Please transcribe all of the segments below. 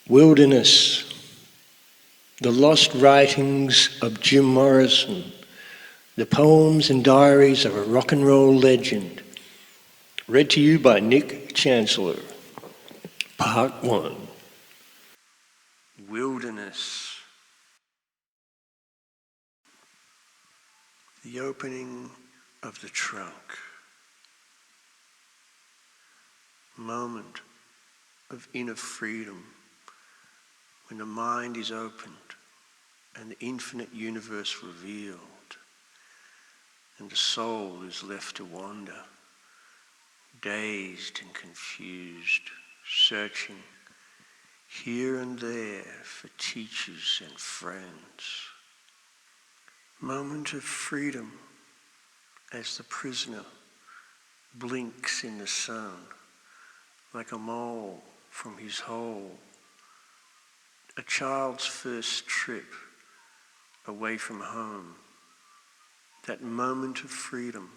Wilderness, the lost writings of Jim Morrison, the poems and diaries of a rock and roll legend. Read to you by Nic Chancellor. Part 1. Wilderness. The opening of the trunk. Moment of inner freedom when the mind is opened and the infinite universe revealed and the soul is left to wander, dazed and confused, searching here and there for teachers and friends. Moment of freedom as the prisoner blinks in the sun like a mole from his hole. A child's first trip away from home. That moment of freedom.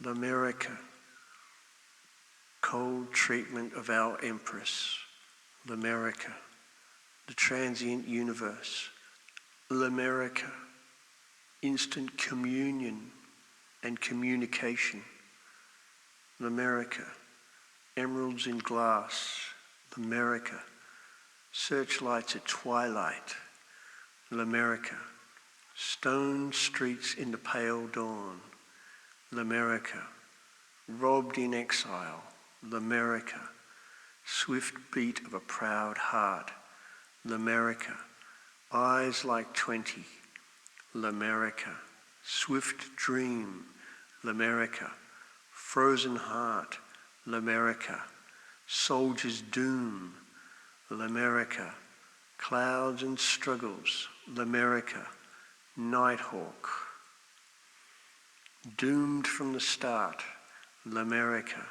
L'America, cold treatment of our empress. L'America, the transient universe. L'America, instant communion and communication. L'America, emeralds in glass. L'America, searchlights at twilight. L'America, stone streets in the pale dawn. L'America, robbed in exile. L'America, swift beat of a proud heart. L'America, eyes like 20. L'America, swift dream. L'America, frozen heart. L'America, soldier's doom. L'America, clouds and struggles. L'America, nighthawk. Doomed from the start. L'America,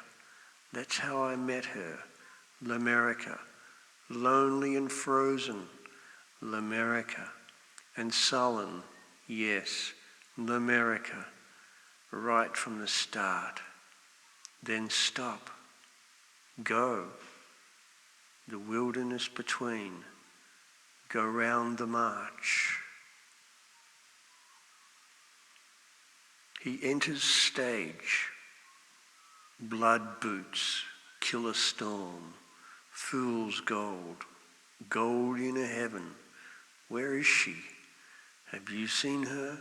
that's how I met her. L'America, lonely and frozen. L'America, and sullen, yes. L'America, right from the start. Then stop. Go. The wilderness between. Go round the march. He enters stage. Blood boots, killer storm, fool's gold, gold in a heaven. Where is she? Have you seen her?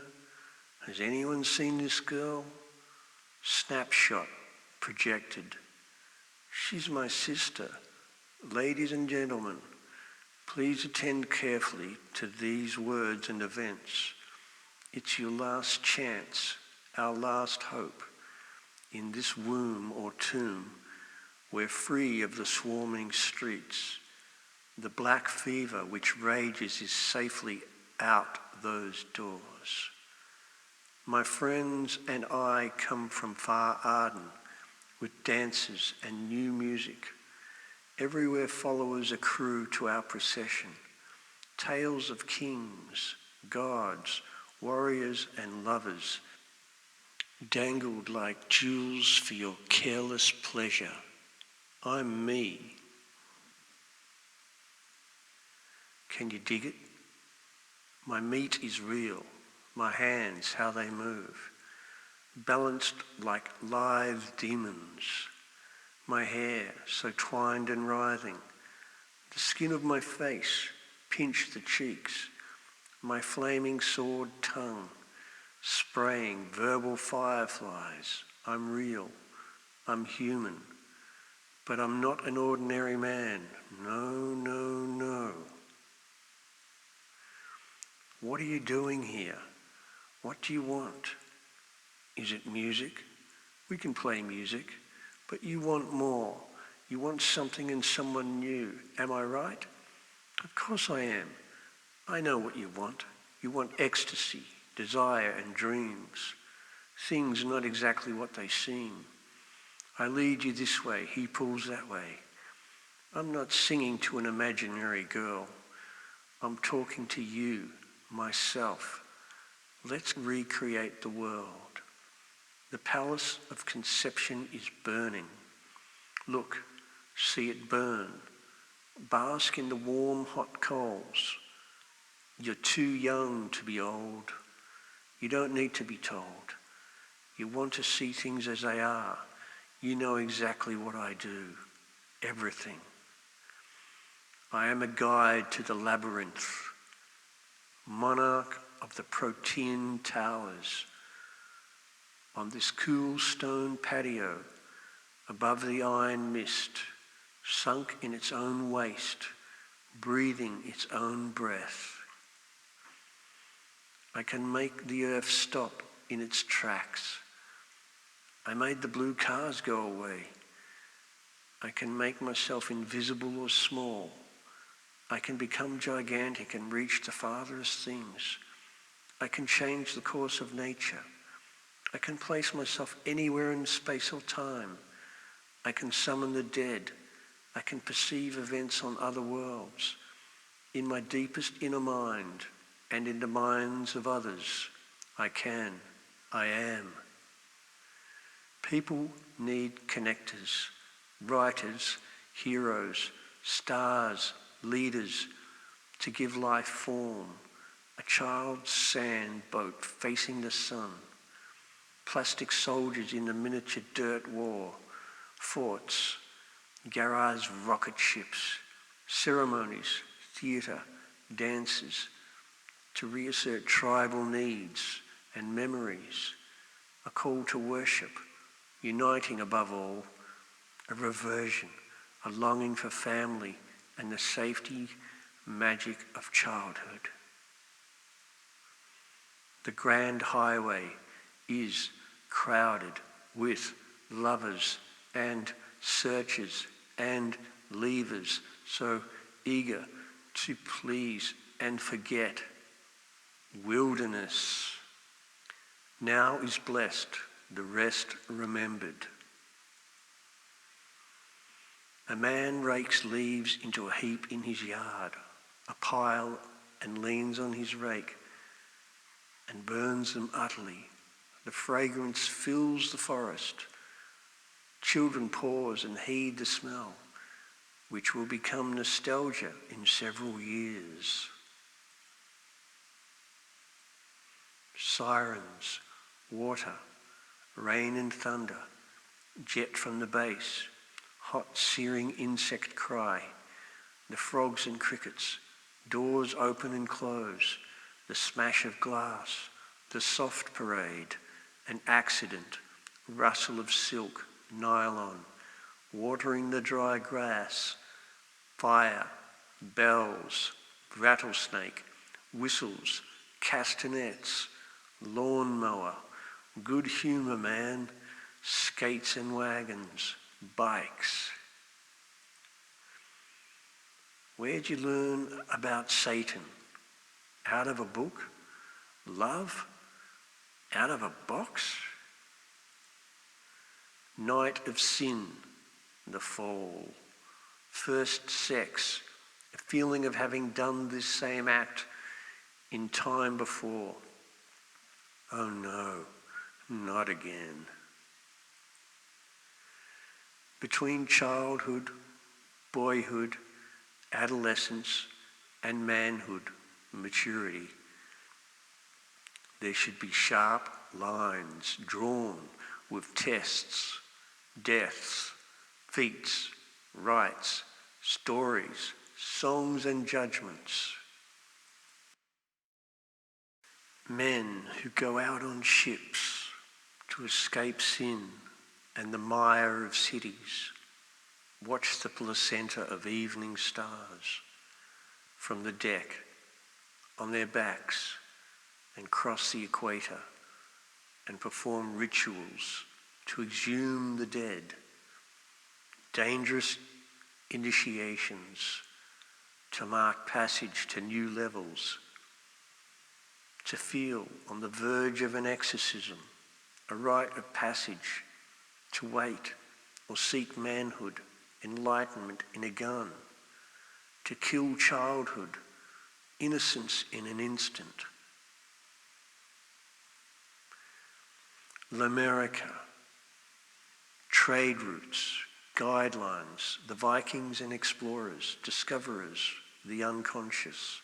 Has anyone seen this girl? Snapshot projected. She's my sister. Ladies and gentlemen, please attend carefully to these words and events. It's your last chance, our last hope. In this womb or tomb, we're free of the swarming streets. The black fever which rages is safely out those doors. My friends and I come from far Arden with dances and new music. Everywhere followers accrue to our procession. Tales of kings, gods, warriors and lovers, dangled like jewels for your careless pleasure. I'm me. Can you dig it? My meat is real. My hands, how they move. Balanced like lithe demons. My hair, so twined and writhing. The skin of my face, pinch the cheeks. My flaming sword tongue, spraying verbal fireflies. I'm real. I'm human. But I'm not an ordinary man. No, no, no. What are you doing here? What do you want? Is it music? We can play music, but you want more. You want something and someone new. Am I right? Of course I am. I know what you want. You want ecstasy, desire and dreams. Things not exactly what they seem. I lead you this way, he pulls that way. I'm not singing to an imaginary girl. I'm talking to you, myself. Let's recreate the world. The palace of conception is burning. Look, See it burn. Bask in the warm, hot coals. You're too young to be old. You don't need to be told. You want to see things as they are. You know exactly what I do. Everything. I am a guide to the labyrinth. Monarch of the Protean towers. On this cool stone patio, above the iron mist, sunk in its own waste, breathing its own breath. I can make the earth stop in its tracks. I made the blue cars go away. I can make myself invisible or small. I can become gigantic and reach the farthest things. I can change the course of nature. I can place myself anywhere in space or time. I can summon the dead. I can perceive events on other worlds. In my deepest inner mind and in the minds of others, I am. People need connectors, writers, heroes, stars, leaders to give life form. A child's sand boat facing the sun. Plastic soldiers in the miniature dirt war. Forts, garage rocket ships, ceremonies, theatre, dances, to reassert tribal needs and memories, a call to worship, uniting above all, a reversion, a longing for family and the safety, magic of childhood. The grand highway is crowded with lovers and searchers and leavers, so eager to please and forget. Wilderness. Now is blessed, the rest remembered. A man rakes leaves into a heap in his yard, a pile, and leans on his rake and burns them utterly. The fragrance fills the forest. Children pause and heed the smell, which will become nostalgia in several years. Sirens, water, rain and thunder, jet from the base, hot searing insect cry, the frogs and crickets, doors open and close, the smash of glass, the soft parade, an accident, rustle of silk, nylon, watering the dry grass, fire, bells, rattlesnake, whistles, castanets, lawnmower, good humour man, skates and wagons, bikes. Where'd you learn about Satan? Out of a book? Love? Out of a box? Night of sin, the fall. First sex, a feeling of having done this same act in time before. Oh no, not again. Between childhood, boyhood, adolescence, and manhood, maturity, there should be sharp lines drawn with tests, deaths, feats, rites, stories, songs and judgments. Men who go out on ships to escape sin and the mire of cities, watch the placenta of evening stars from the deck on their backs and cross the equator and perform rituals to exhume the dead, dangerous initiations to mark passage to new levels, to feel on the verge of an exorcism, a rite of passage, to wait or seek manhood, enlightenment in a gun, to kill childhood, innocence in an instant. L'America, trade routes, guidelines, the Vikings and explorers, discoverers, the unconscious.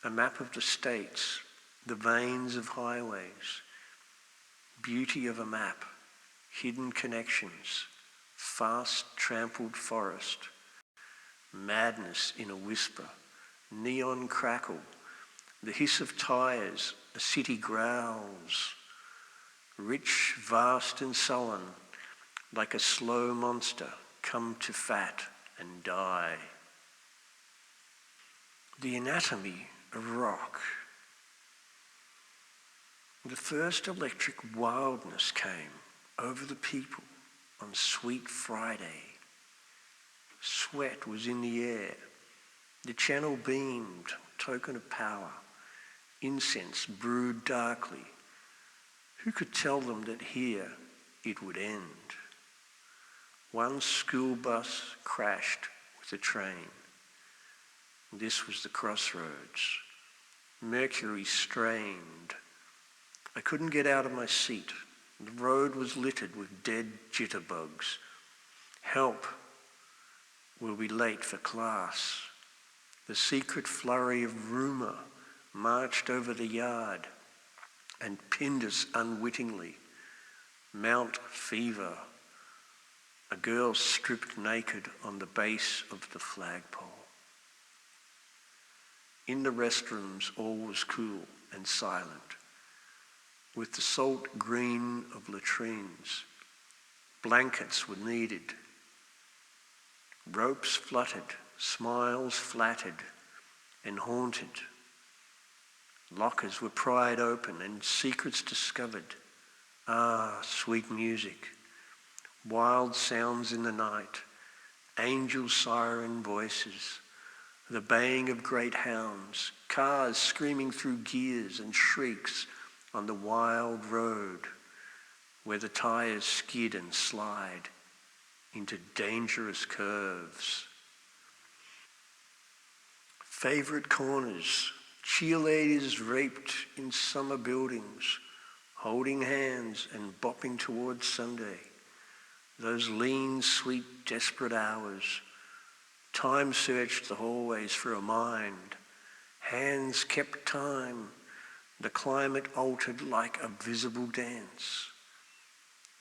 A map of the states, the veins of highways, beauty of a map, hidden connections, fast trampled forest, madness in a whisper, neon crackle, the hiss of tires, a city growls, rich, vast and sullen, like a slow monster come to fat and die. The anatomy of rock. The first electric wildness came over the people on Sweet Friday. Sweat was in the air. The channel beamed, token of power. Incense brewed darkly. Who could tell them that here it would end? One school bus crashed with a train. This was the crossroads. Mercury strained. I couldn't get out of my seat. The road was littered with dead jitterbugs. Help! We'll be late for class. The secret flurry of rumour marched over the yard and pinned us unwittingly. Mount Fever. A girl stripped naked on the base of the flagpole. In the restrooms all was cool and silent, with the salt green of latrines. Blankets were needed. Ropes fluttered, smiles flattered and haunted. Lockers were pried open and secrets discovered. Ah, sweet music, wild sounds in the night, angel siren voices, the baying of great hounds, cars screaming through gears and shrieks on the wild road where the tires skid and slide into dangerous curves. Favourite corners, cheerleaders raped in summer buildings, holding hands and bopping towards Sunday. Those lean, sweet, desperate hours. Time searched the hallways for a mind. Hands kept time. The climate altered like a visible dance.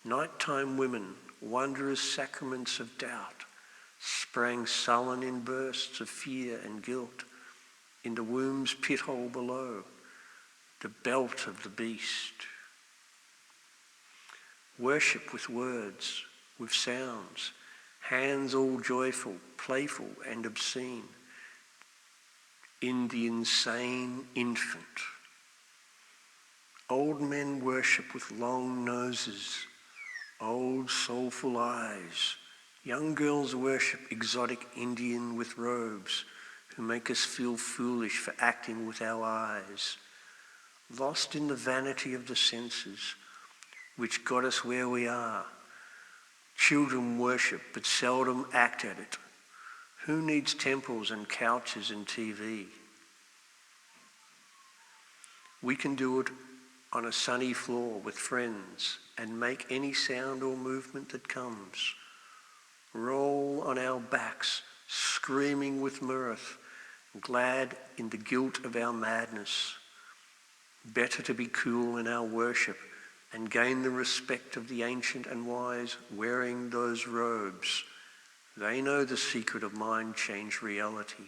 Nighttime women, wondrous sacraments of doubt, sprang sullen in bursts of fear and guilt in the womb's pit hole below, the belt of the beast. Worship with words, with sounds, hands all joyful, playful and obscene, in the insane infant. Old men worship with long noses, old soulful eyes. Young girls worship exotic Indian with robes who make us feel foolish for acting with our eyes. Lost in the vanity of the senses, which got us where we are. Children worship but seldom act at it. Who needs temples and couches and TV? We can do it on a sunny floor with friends and make any sound or movement that comes. Roll on our backs, screaming with mirth, glad in the guilt of our madness. Better to be cool in our worship and gain the respect of the ancient and wise wearing those robes. They know the secret of mind change reality.